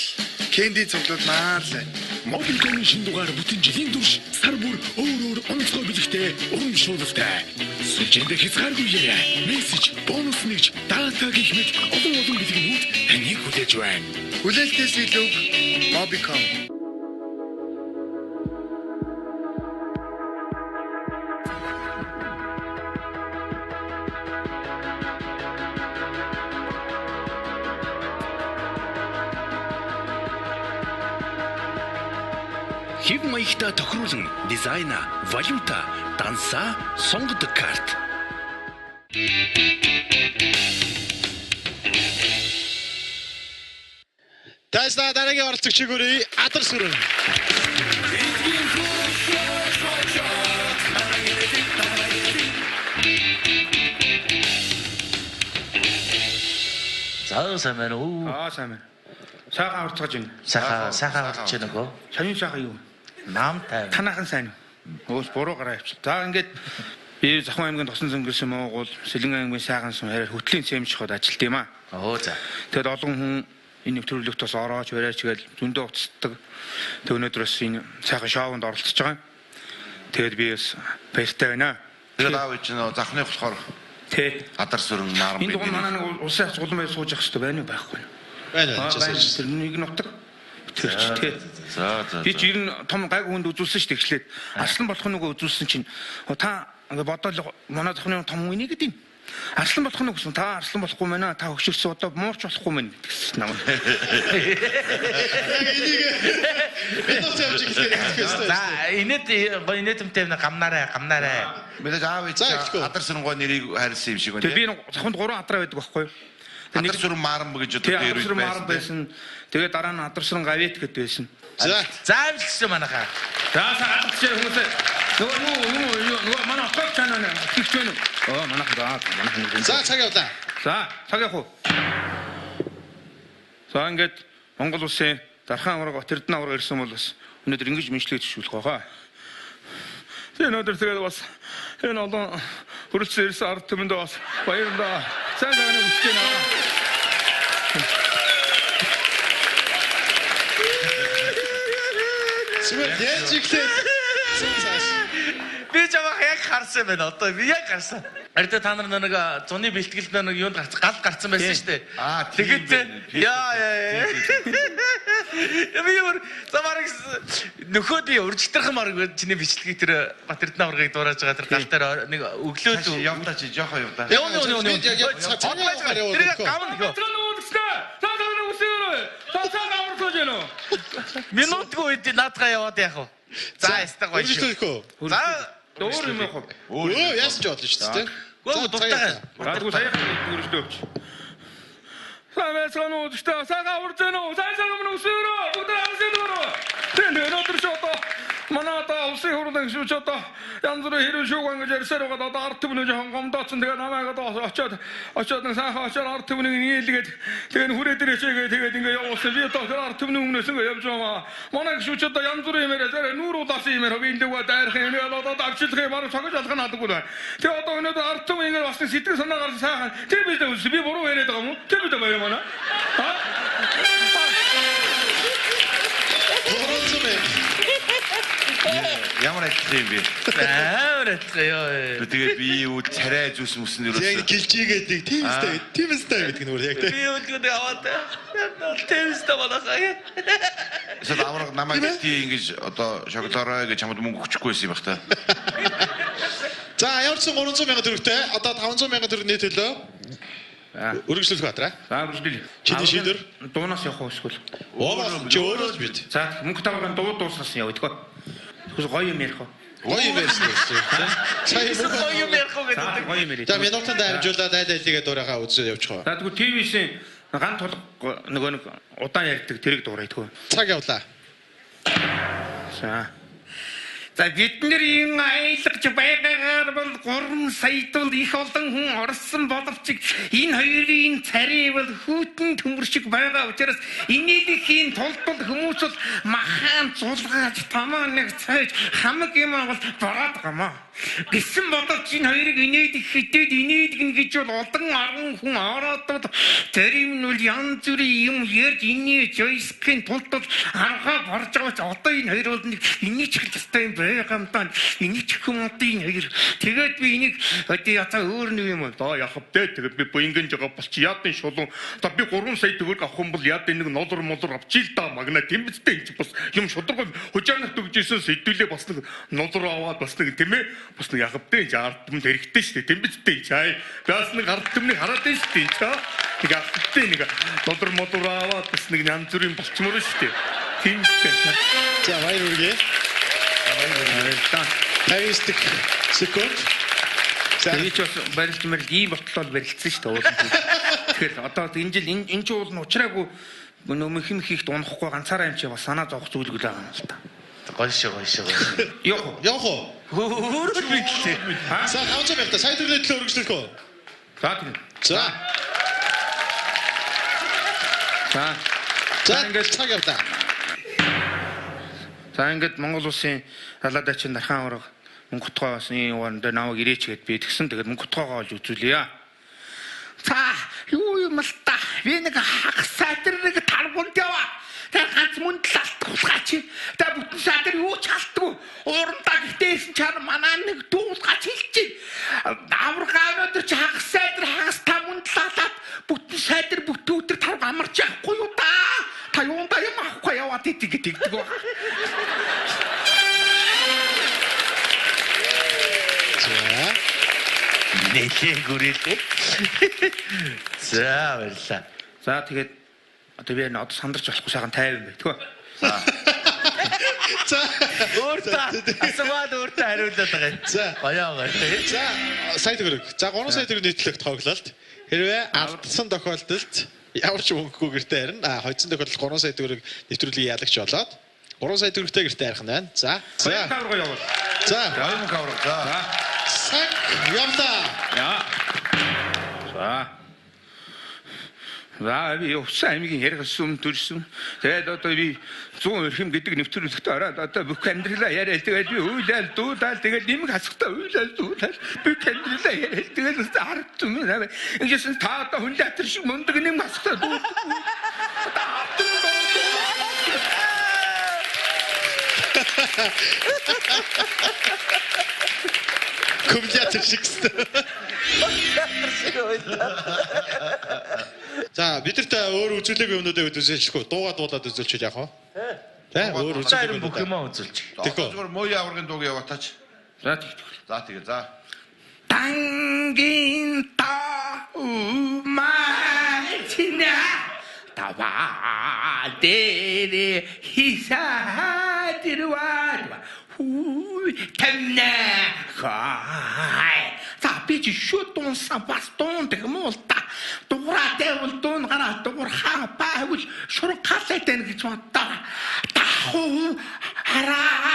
кэнди цуглуулмаар л. Мобилкомын шинэ дугаар бүтэн жилийн турш сар бүр өөр онцгой бэлэгтэй урамшуулалтай. Сүлжээндээ хязгааргүй яриа, мессеж, бонус нэгж, дата гэх мэт олон бэлгэнүүд таныг хүлээж байна. Хүлээлтээс илүү Mobicom. Хэв маягтай тохируулан дизайна, валюта, данса, сонгодог карт. Тайзна дараагийн оролцогчийг өрье Адар Сүрэн. За сайн байна уу? Сайн байна. Сайхан орцгож байна. Сайхан орцож байна гоо. Сонин сайхан юу? Наамтай. Танахан сайн уу? Өөс буруу гараа явчих. За ингээд би Захын аймгийн Тосон зөнгөрсөн Монгол, Сэлэн аймгийн Сайхан сум хараа хөтлийн цемчход ажилт юм аа. За. Тэгэд олон хүн энэ нэвтрүүлэгт бас орооч, барайч гээл зөндөө уцтдаг. Тэг өнөөдөр бас энэ сайхан шоунд оролцож байгаа. Тэгэд би бас баяртай байна. Тэгээд аав чинь Захны болохоор тий Адар Сүрэн наарам би. Энэ дугаар манай нэг улсын хацуулан бай сууж явах хэрэгтэй байна уу байхгүй юу? Байна. Тэр нэг нутаг. Тэр За. Би ч ер нь том гайг хүнд үзүүлсэн шүү дээ ихлээд. Арслан болох нөгөө үзүүлсэн чинь та ингээ бодоол манай Захны том үнийг гэдэг юм. Арслан болох нь гэсэн та арслан болохгүй мэнэ та хөшөрсөн одоо муурч болохгүй мэнэ гэсэн нам. За инээдэмтэй гамнаарай. Мэдээж аав Адар Сүрэн нэрийг хайрлсан юм шиг байна. Тэгээ би Заханд 3 адраа байдаг байхгүй юу? Адар Сүрэн Маранб гэж одоо дээр байсан. Тэгээ дараа нь Адар Сүрэн Гавет гэдэг байсан. Заавалчсан манайхаа. За саадч хүмүүсээ нөгөө манай отгоо чанаа хийх вэ? Манайхаа За цаг явлаа. За цаг явах уу? За ингээд Монгол улсын Дархан авраг Тэрдэн авраг ирсэн бол бас өнөөдөр ингэж мэнчлэгээ зөвшөөрөх байгаа. Тэгээ өнөөдөр тэгээд бас энэ олон хүрэлцэн ирсэн ард түмэндээ бас баярлалаа. Сайн цагааны үсэж байна. Зүгээр яаж иглээ. Би жаваа яг харсан байна. Одоо би яг харсан. Ард та нар нэг зуны бэлтгэлд нэг юунд гал гарцсан байсан шүү дээ. Тэгээд яа. Би өөр замараг нөхөдий уржигдах марг чиний бичлэгийг тэр Батэрдэн аврагыг дуурайж байгаа тэр гал дээр нэг өглөөд явдаа чи жоохон явдаа. Явна. Тэр гавн гоо. Минутгүй үед наадгаа яваад яах вэ? За ястаг гоё шүү. За дөөр юм яах вэ? Өө яасан ч бодлоо шүү дээ. Гоо дутаа. Радгүй саяхан дөрөвдөө өгч. Самэцэн уудтай сага урдэн уу сайсан өмнө өсөөрөө бүгд амсэд өрөө. Тэн өнөөдөр шото манайда усын хурлын шүүчото янз бүрийн хэрэг шүүгэн гэж ярьсаар байгаа одоо ард түмний жоохон гомдооцсон тэгээ намайг одоо очоод нэг сайхан очоод ард түмнийг нийлгээд тэгээ хүрээ дээр чигээ тэгээд ингээ явуулсан би одоо ард түмний өмнөөс ингээ явж байгаа. Манай шүүчото янз бүрийн юмэр зэрэг нүүруудаас юмэр хөвөндөгөө дайрах юм одоо авчлахыг маруу цагаж алах надаггүй байна. Тэгээ одоо өнөөдөр ард түмэн ингээ бас сэтгэл санаагаар сайхан тэр би буруу яриад байгаа юм уу? Тэр бид баяр манай. Ямар адилхан юм бэ? Амар адилхан ёо. Тэгээд би юу царай зүс мөсөн юу? Яг гэлжигээд тийм өстэй гэдэг нөр яг би үлгүүд аваад тэмстэй болоосаа. Эсвэл авраг намайг тий ингэж одоо шоколадороо гэж чамд мөнгө өгчихгүйсэн юм бах та. За ямар ч 300 сая төгрөгтэй одоо 500 сая төгрөгийн төлөө үргэлжлүүлэх батраа. За үргэлжлүүлээ. Чиний шийдвэр дуунаас явах эсвэл. Чи өөрөө бит. За мөнгө тавган дуусгасан яваа тэгэхгүй. Тэгвэл гоё юм ярих уу? Гоё юм ярьсан. Сая гоё юм ярих уу гэдэг. Гоё юм ярих. За минутанд дамжуулаад айлгаа дуурайгаа үзээд явчих. За тэгвэл ТV-ийн ган тулг нөгөө нэг удаан ярьдаг тэрэг дуурай тэгвэл. Цаг явлаа. За бид нар ийм аялагч байгаагаар бол 3 саяд их олон хүн орсон боловч энэ хоёрын царай бол хүүтэн төмөр шиг байгаа учраас инээдхийн тулд хүмүүс бол махан зулгааж томоо нэг цайж хамаг юм бол бараад гамаа. Гисэн бодолч энэ хоёрыг инээдэх хэдээд инээдгэн гэж бол олон арган хүн ороод зарим нь бол янз бүрийн юм ярьж инээж ойскын тулд аргаа борж байгаа ч одоо энэ хоёр бол нэг инээчих хэвээр юм байгаа юм даа. Инээчих юм одоо энэ хоёр. Тэгээд би энийг одоо ятаа өөр нэг юм доо яхав дээ. Тэгээд би буянган жагаа болч яадын шулуун. Одоо би 3 сая төгрөг авах юм бол яадын нэг нолор авчил та магна тэмцтэй энэ бас юм шударга хужаанарт өгжсэн сэдвүүлээ бас нэг нолор аваад бас нэг тийм ээ бас нэг яхавтай ард түмэнд хэрэгтэй шүү дээ. Тэмбэцтэй чай. Бас нэг ард түмний хараад байна шүү дээ. Чаа. Нэг яхавтай нэг нолор аваад бас нэг янз бүрийн болчмоор шүү дээ. Тэмцтэй. За баяр үргээ. Баярлалаа. 50 секунд. Би ч бас барилдмаар ийм ботлол барилдсан шүү дээ. Тэгэхээр одоо энэ жил энэ ч уул нь уучраагүй нөмөх юм хийхд унахгүй ганцаараа юм чи бас санаа зовох зүйлгүй л байгаа юм л та. Гоё шүү. Явах уу? Өөрөө бичлээ. За 500 байхдаа сая төгрөгийн төлөө үргэлжлүүлэх үү? За ингээд цаг явдаа. За ингээд Монгол улсын халаад ачин Дархан авраг мөнгө утгаа бас энэ ууранд намайг ирээч гэд би тэгсэн. Тэгээд мөнгө утгаагаа олж үзүүлье. За юу юм л та. Би нэг хагасаатэр нэг таргунд яваа. Тэр ганц мөнд л алдахгүйч. Тэр бүтэн саатэр юу ч алдгүй. Уурандаа гэтээсэн чар манаа нэг дуулгаач хэлчих. Аврага өнөдөр чи хагасаатэр хагас та мөнд л алаад бүтэн саатэр бүтүүтэр тарга амарч яахгүй юу та. Та юунда юм авахгүй яваад тэгдэг баг. Нэлээ гүрэлээ. За баярлаа. За тэгээд одоо би одоо сандарч болохгүй сайхан 50 юм бай. Тэгвэл. За өөртөө асууад өөртөө хариулаад байгаа юм. За баяагаа. За сая төгрөг. За 3 сая төгрөг нийтлэх тоглолт. Хэрвээ алдсан тохиолдолд ямар ч мөнгөгүй гэртээ харна. Хоцсон тохиолдолд 3 сая төгрөг нэвтрүүлгийг яалагч болоод 3 сая төгрөгтэй гэртээ харах нь байна. За. Тавргаа явуул. За. Мөнгө авраг. За. Цаг явлаа. За. За би Увсан аймгийн ярих сум төрсөн. Тэгээд одоо би 100 эрхэм гэдэг нэвтрүүлэгт ороод одоо бүх амьдралаа яриад тэгээд би үйлэл дуудаал тэгээд нэмэг хасахтаа үйлэл дуудаал бүх амьдралаа яриад тэгээд ард юм аа. Ингэсэн та одоо хүн латер шиг мундаг нэмэг хасахтаа дуу. Комедиатор шигсэн. За бидэрт өөр үзүүлээгүй юмнуудаа үзүүлчихгүй. Дуугаа дуулаад үзүүлчих яах вэ? Тэ өөр үзүүлээгүй бүх юм үзүүлчих. Зүгээр моё аврагын дууг яваатаач. За тэгээ за. Тангин та умачна тава дере хисадирва Тамна хай. За би ч шүтэн сапастон тэгмүүлта. Дуураатай бол дуун гараа дуур хаа байвал шург хасаатай гэж боддоо. Таху хараа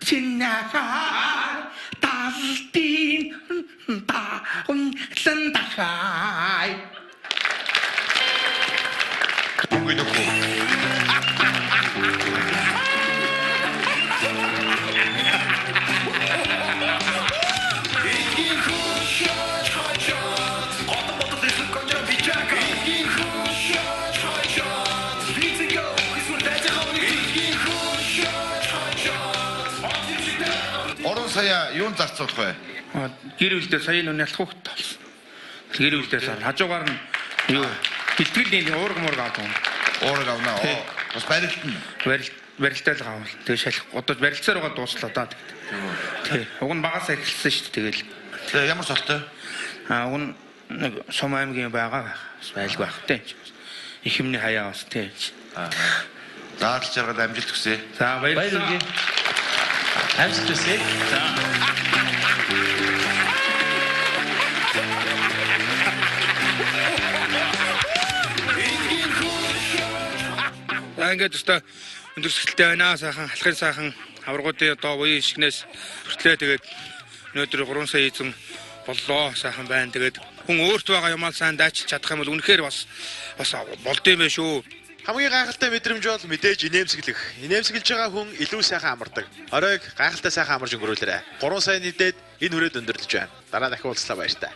чиннаха талтин таун ландахай. Сая юунд зарцуулах вэ? Гэр бүлдээ сая нүний алах хөхт болсон. Гэр бүлдээ сар хажуугаар нь юу бэлтгэлийн уурга мург авах. Уурга авнаа. Бас барилтна. Барилтаа л авал. Тэгээ шалах. Одоо барилцаар байгаа дууслаа даа. Тэг. Уг нь багасаа эхэлсэн шүү дээ тэгэл. Тэгээ ямар солтой? Уг нь нэг Сум аймгийн байгаа байлгүй байх тий. Их юмны хаяа бас тий. Заалж жаргал амжилт хүсье. За баярлалаа. Амжилт хүсье. За. Ингээд өстө өндөрсгөлтэй байна сайхан халахын сайхан аваргуудын одоо уян шигнээс хүртлээ тэгээд өнөөдөр 3 сая эзэн боллоо сайхан байна тэгээд хүн өөрт байгаа юмаа сайн дайчилж чадах юм бол үнэхээр бас болдсон юм байна шүү. Хамгийн гайхалтай мэдрэмж бол мэдээж инээмсэглэх. Инээмсэглэж байгаа хүн илүү сайхан амардаг. Оройг гайхалтай сайхан амарж өнгөрүүлээрэй. 3 сая нийтээд энэ хүрээд өндөрлөж байна. Дараа дахин уулзлаа баяртай.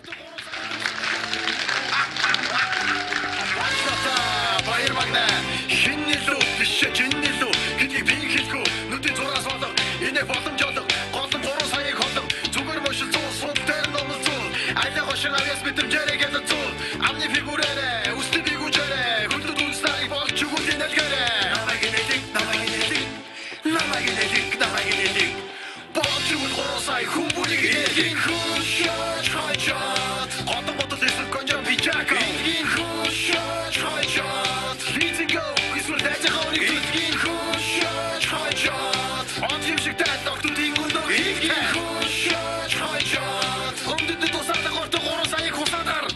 Баяр магна. Шинэлүү, шинэлүү. Хэдий би хэлэхгүй. Нүдий зураас болов. Энэ боломж олох. Голом 3 саяг холов. Зүгээр мөшөл цуус дээр номс цуу. Айла гошин авяас мэдрэмжээрээ гэдэг цуу. Амны фигурээрээ. Үстэй бигүүжээрээ. Хүлдүүд үнстай болж чүгүүл инэлгээрээ. Намагинэлик. Болчуул 3 сая хүмүүнийг хэлэх хүшөөж хайчаад. Годон бодол эсрэг гонжоо бичаак. Хүшөөж хайчаад. Let's go. Эсвэл дайцаа хооны хэлгийн хүшөөж хайчаад. Он юмшигтай доктодын өндөр хэлгийн хүшөөж хайчаад. Өмдөд тусаад горт 3 сая хусаагаар.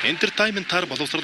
Entertainment-аар боловсрол